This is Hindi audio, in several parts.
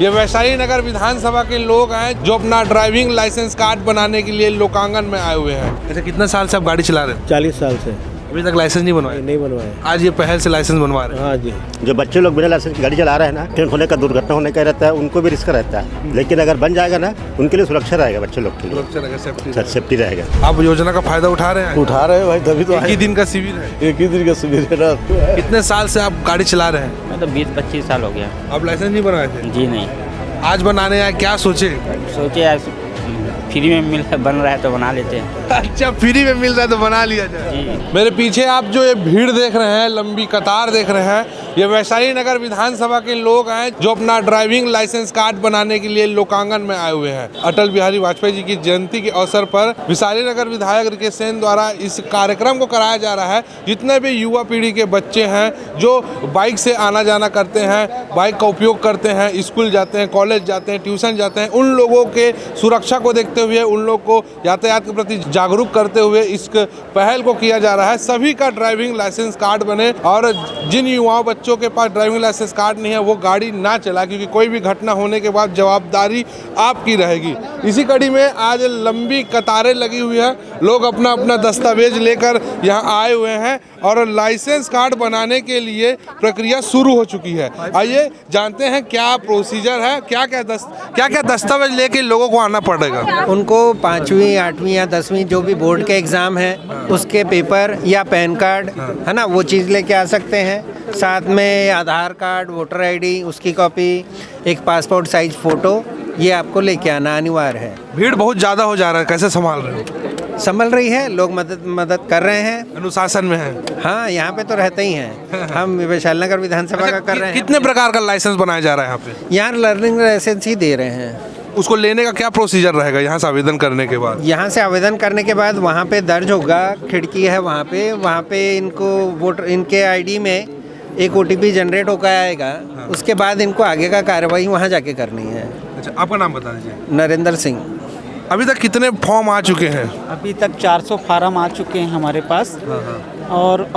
ये वैशाली नगर विधानसभा के लोग हैं जो अपना ड्राइविंग लाइसेंस कार्ड बनाने के लिए लोकांगन में आए हुए हैं। अच्छा, कितने साल से आप गाड़ी चला रहे हैं? 40 साल से। अभी तक लाइसेंस नहीं बनवाया? नहीं बनवाया। आज ये पहल से लाइसेंस बनवा रहे हैं। हाँ जी। जो बच्चे लोग बिना लाइसेंस की गाड़ी चला रहे हैं ना, एक्सीडेंट होने का, दुर्घटना होने का रहता है, उनको भी रिस्क रहता है। लेकिन अगर बन जाएगा ना, उनके लिए सुरक्षा रहेगा, बच्चे लोग के लिए सेफ्टी रहेगा। आप योजना का फायदा उठा रहे हैं? उठा रहे हैं भाई, तभी तो एक ही दिन का शिविर है। एक ही दिन का शिविर है ना। कितने साल से आप गाड़ी चला रहे हैं? मैं तो 20-25 साल हो गया। आप लाइसेंस नहीं बनवाए थे? जी नहीं। आज बनाने आए, क्या सोचे? फ्री में बन रहा है तो बना लेते हैं। अच्छा, फ्री में मिल रहा है तो बना लिया जाए। जी। मेरे पीछे आप जो ये भीड़ देख रहे हैं, लंबी कतार देख रहे हैं, ये वैशाली नगर विधानसभा के लोग हैं जो अपना ड्राइविंग लाइसेंस कार्ड बनाने के लिए लोकांगन में आए हुए हैं। अटल बिहारी वाजपेयी जी की जयंती के अवसर पर वैशाली नगर विधायक रिकेश सेन द्वारा इस कार्यक्रम को कराया जा रहा है। जितने भी युवा पीढ़ी के बच्चे हैं जो बाइक से आना जाना करते हैं, बाइक का उपयोग करते हैं, स्कूल जाते हैं, कॉलेज जाते हैं, ट्यूशन जाते हैं, उन लोगों के सुरक्षा को देखते हुए, उन लोग को यातायात के प्रति जागरूक करते हुए इस पहल को किया जा रहा है। सभी का ड्राइविंग लाइसेंस कार्ड बने और जिन युवाओं बच्चों के पास ड्राइविंग लाइसेंस कार्ड नहीं है वो गाड़ी ना चला, क्योंकि कोई भी घटना होने के बाद जवाबदारी आपकी रहेगी। इसी कड़ी में आज लंबी कतारें लगी हुई है, लोग अपना अपना दस्तावेज लेकर यहाँ आए हुए हैं और लाइसेंस कार्ड बनाने के लिए प्रक्रिया शुरू हो चुकी है। आइए जानते हैं क्या प्रोसीजर है, क्या क्या दस्तावेज लेके लोगों को आना पड़ेगा। उनको 5वीं 8वीं या 10वीं जो भी बोर्ड के एग्ज़ाम है उसके पेपर या पैन कार्ड है ना, वो चीज़ लेके आ सकते हैं। साथ में आधार कार्ड, वोटर आईडी, उसकी कॉपी, एक पासपोर्ट साइज फ़ोटो, ये आपको लेके आना अनिवार्य है। भीड़ बहुत ज़्यादा हो जा रहा है, कैसे संभाल रहे हो? संभल रही है, लोग मदद कर रहे हैं, अनुशासन में है। हाँ, यहाँ पे तो रहते ही हैं। हम वैशाली नगर विधानसभा का कर रहे हैं। कितने प्रकार का लाइसेंस बनाया जा रहा है यहाँ पे? यहाँ लर्निंग लाइसेंस ही दे रहे हैं। उसको लेने का क्या प्रोसीजर रहेगा यहाँ से आवेदन करने के बाद? यहाँ से आवेदन करने के बाद वहाँ पे दर्ज होगा, खिड़की है वहाँ पे इनको वोटर, इनके आईडी में एक OTP जनरेट होकर आएगा। हाँ। उसके बाद इनको आगे का कार्रवाई वहाँ जाके करनी है। अच्छा, आपका नाम बता दीजिए। नरेंद्र सिंह। अभी तक कितने फॉर्म आ चुके हैं? अभी तक 400 फार्म आ चुके हैं हमारे पास। और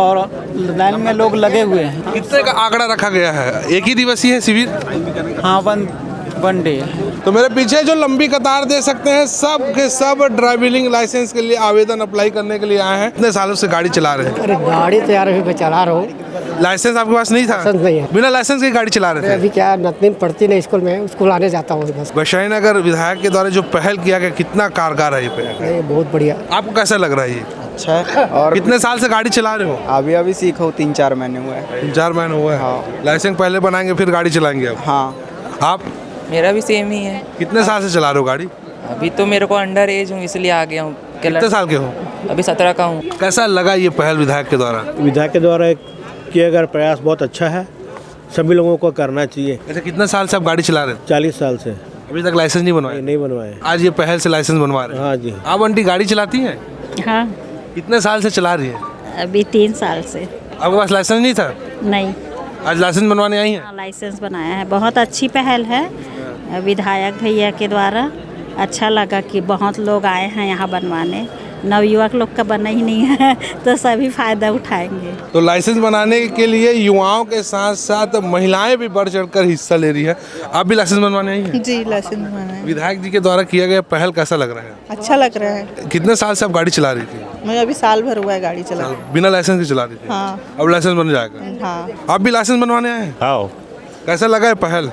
लाइन में लोग लगे हुए हैं। कितने का आंकड़ा रखा गया है? एक ही दिवसीय है शिविर? हाँ, वन डे। तो मेरे पीछे जो लंबी कतार दे सकते हैं, सब के सब ड्राइविंग लाइसेंस के लिए आवेदन अप्लाई करने के लिए आए हैं। कितने सालों से गाड़ी चला रहे हैं? अरे गाड़ी तो यार अभी मैं चला रहा हूँ। लाइसेंस आपके पास नहीं था? लाइसेंस नहीं है। बिना लाइसेंस के गाड़ी चला रहे थे? अभी क्या नतनीन पढ़ती नहीं स्कूल में, स्कूल आने जाता हूँ बस। वैशाली नगर विधायक के द्वारा जो पहल किया गया, कितना कारगर है ये पहल? बहुत बढ़िया। आपको कैसा लग रहा है ये? अच्छा है। और कितने साल से गाड़ी चला रहे हो? अभी सीखा हूँ, 3-4 महीने हुए हैं। 3-4 महीने हुए हैं। हाँ। लाइसेंस पहले बनाएंगे फिर गाड़ी चलाएंगे अब? हाँ। आप? मेरा भी सेम ही है। कितने साल से चला रहे हो गाड़ी? अभी तो मेरे को अंडर एज हूँ इसलिए आ गया हूँ। कितने साल के हो? अभी 17 का हूँ। कैसा लगा ये पहल विधायक के द्वारा? विधायक के द्वारा किया गया प्रयास बहुत अच्छा है, सभी लोगों को करना चाहिए। अच्छा, कितने साल से आप गाड़ी चला रहे हैं? 40 साल से। अभी तक लाइसेंस नहीं बनवाया? नहीं बनवाए। आज ये पहल से लाइसेंस बनवा रहे हैं? हाँ जी। आप आंटी गाड़ी चलाती हैं? हाँ। कितने साल से चला रही है? अभी 3 साल से। आपके पास लाइसेंस नहीं था? नहीं। आज लाइसेंस बनवाने आई हैं? हाँ, लाइसेंस बनाया है। बहुत अच्छी पहल है विधायक भैया के द्वारा। अच्छा लगा कि बहुत लोग आए हैं यहाँ बनवाने। नवयुवक लोग का बना ही नहीं है तो सभी फायदा उठाएंगे। तो लाइसेंस बनाने के लिए युवाओं के साथ साथ महिलाएं भी बढ़ चढ़कर हिस्सा ले रही है। आप भी लाइसेंस बनवाने आई हैं? जी, लाइसेंस बनवाना है। विधायक जी के द्वारा किया गया पहल कैसा लग रहा है? अच्छा लग रहा है। कितने साल से आप गाड़ी चला रही थी? मुझे अभी साल भर हुआ है गाड़ी चला। बिना लाइसेंस के चला रही थी? हाँ। अब लाइसेंस बन जाएगा? हाँ। आप भी लाइसेंस बनवाने आए हैं? हाँ। कैसा लगा है पहल?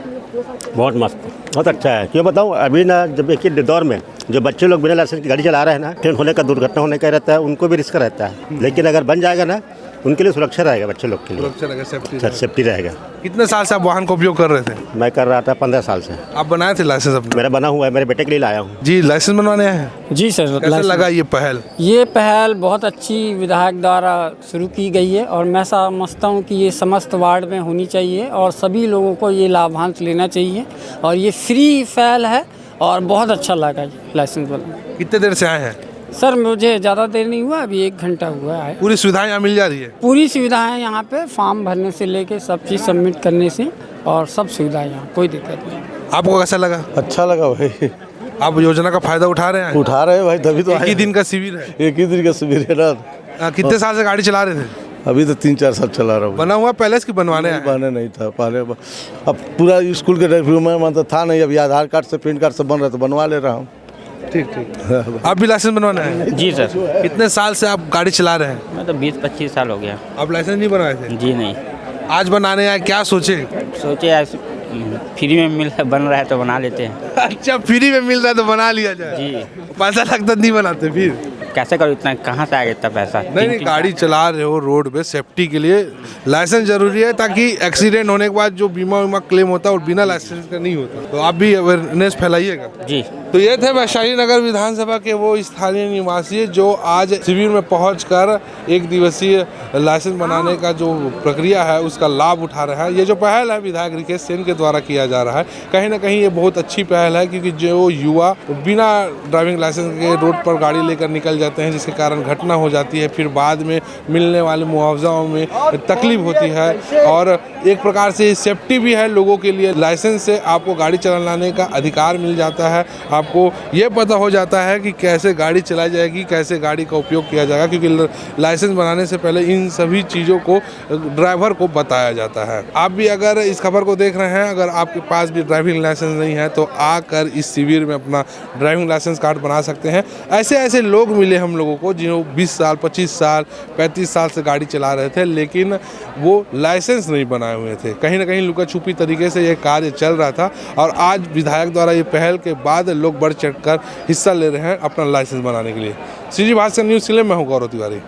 बहुत मस्त, बहुत अच्छा है। क्यों बताऊँ, अभी ना जब एक ही दौर में जो बच्चे लोग बिना लाइसेंस की गाड़ी चला रहे हैं ना, एक्सीडेंट होने का, दुर्घटना होने का रहता है, उनको भी रिस्क रहता है। लेकिन अगर बन जाएगा ना, उनके लिए सुरक्षा रहेगा, बच्चे लोग के लिए सेफ्टी रहेगा। कितने साल से आप वाहन का उपयोग कर रहे थे? मैं कर रहा था 15 साल से। आप बनाए थे लाइसेंस अपने? मेरा बना हुआ है, मेरे बेटे के लिए लाया हूँ। जी, लाइसेंस बनवाने आए हैं? जी सर। कैसा लगा ये पहल? ये पहल बहुत अच्छी विधायक द्वारा शुरू की गई है और मैं समझता हूँ कि ये समस्त वार्ड में होनी चाहिए और सभी लोगों को ये लाभांश लेना चाहिए। और ये फ्री पहल है और बहुत अच्छा लगा ये लाइसेंस वाला। कितने देर से आए हैं? सर मुझे ज़्यादा देर नहीं हुआ, अभी 1 घंटा हुआ है। पूरी सुविधाएं यहाँ मिल जा रही है? पूरी सुविधाएं यहाँ पे, फॉर्म भरने से लेके सब चीज़ सबमिट करने से और सब सुविधाएं यहाँ, कोई दिक्कत नहीं। आपको कैसा लगा? अच्छा लगा भाई। आप योजना का फायदा उठा रहे हैं? उठा रहे हैं भाई, तभी तो एक ही दिन का शिविर है? एक ही दिन का शिविर है ना। कितने साल से गाड़ी चला रहे थे? अभी तो 3-4 साल चला रहा हूँ। बना हुआ पहले की बनवाने आए हैं? बने नहीं था पहले, अब पूरा स्कूल के ड्राइविंग में मतलब था नहीं, अभी आधार कार्ड से पैन कार्ड से बन रहा तो बनवा ले रहा हूँ। ठीक। आप भी लाइसेंस बनवाना है? जी सर। कितने साल से आप गाड़ी चला रहे हैं? मैं तो 20-25 साल हो गया। आप लाइसेंस नहीं बनवाए थे? जी नहीं। आज बनाने आए, क्या सोचे? सोचे ऐसे फ्री में बन रहा है तो बना लेते हैं। अच्छा, फ्री में मिल रहा है तो बना लिया जाए। जी। पैसा लगता नहीं बनाते फिर? कैसे करो, इतना कहाँ से आएगा इतना पैसा? नहीं, गाड़ी चला रहे हो रोड पे, सेफ्टी के लिए लाइसेंस जरूरी है, ताकि एक्सीडेंट होने के बाद जो बीमा वीमा क्लेम होता है और बिना लाइसेंस का नहीं होता। तो आप भी अवेयरनेस फैलाइएगा। जी। तो ये थे वैशाली नगर विधानसभा के वो स्थानीय निवासी जो आज शिविर में पहुंचकर 1 दिवसीय लाइसेंस बनाने का जो प्रक्रिया है उसका लाभ उठा रहा है। ये जो पहल है विधायक रिकेश सेन के द्वारा किया जा रहा है, कहीं ना कहीं ये बहुत अच्छी पहल है, क्योंकि जो युवा बिना ड्राइविंग लाइसेंस के रोड पर गाड़ी लेकर निकल जाते हैं, जिसके कारण घटना हो जाती है, फिर बाद में मिलने वाले मुआवजाओं में तकलीफ होती है, और एक प्रकार से सेफ्टी भी है लोगों के लिए। लाइसेंस से आपको गाड़ी चलाने का अधिकार मिल जाता है, आपको ये पता हो जाता है कि कैसे गाड़ी चलाई जाएगी, कैसे गाड़ी का उपयोग किया जाएगा, क्योंकि लाइसेंस बनाने से पहले इन सभी चीज़ों को ड्राइवर को बताया जाता है। आप भी अगर इस खबर को देख रहे हैं, अगर आपके पास भी ड्राइविंग लाइसेंस नहीं है तो आकर इस शिविर में अपना ड्राइविंग लाइसेंस कार्ड बना सकते हैं। ऐसे लोग मिले हम लोगों को जो 20 साल, 25 साल, 35 साल से गाड़ी चला रहे थे, लेकिन वो लाइसेंस नहीं बनाए हुए थे। कहीं ना कहीं लुका छुपी तरीके से ये कार्य चल रहा था, और आज विधायक द्वारा ये पहल के बाद लोग बढ़ चढ़कर हिस्सा ले रहे हैं अपना लाइसेंस बनाने के लिए। सीजी भास्कर न्यूज़ के लिए मैं हूँ गौरव तिवारी।